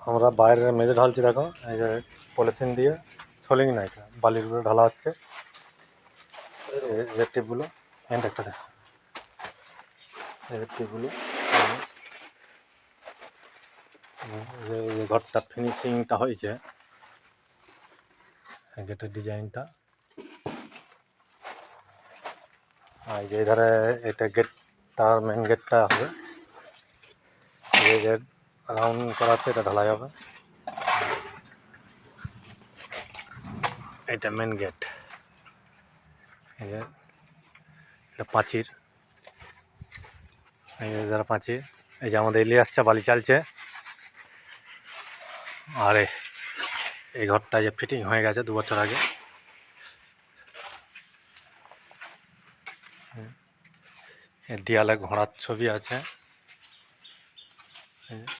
আমরা বাইরে মেঝে ঢালছি, দেখো এই যে পলিথিন দিয়ে, সোলিং না, এটা বালির উপরে ঢালা হচ্ছে। এই যে টিপগুলো, এন্ড একটা দেখো, এই যে টিপগুলো, এই যে ঘরটা ফিনিশিংটা হয়েছে, গেটের ডিজাইনটা। আর এই যে ধারে এটা গেটটা, মেন গেটটা হবে, এই যে রাউন্ড করা আছে, এটা ঢালাই হবে। এটা মেন গেট, এই যে এটা প্রাচীর, এই যে যারা প্রাচীর, এই যে আমাদের ইলিয়াসটা বালি চালছে। আরে এই ঘরটা যে ফিটিং হয়ে গেছে 2 বছর আগে। দেয়ালে ঘোড়ার ছবি আছে।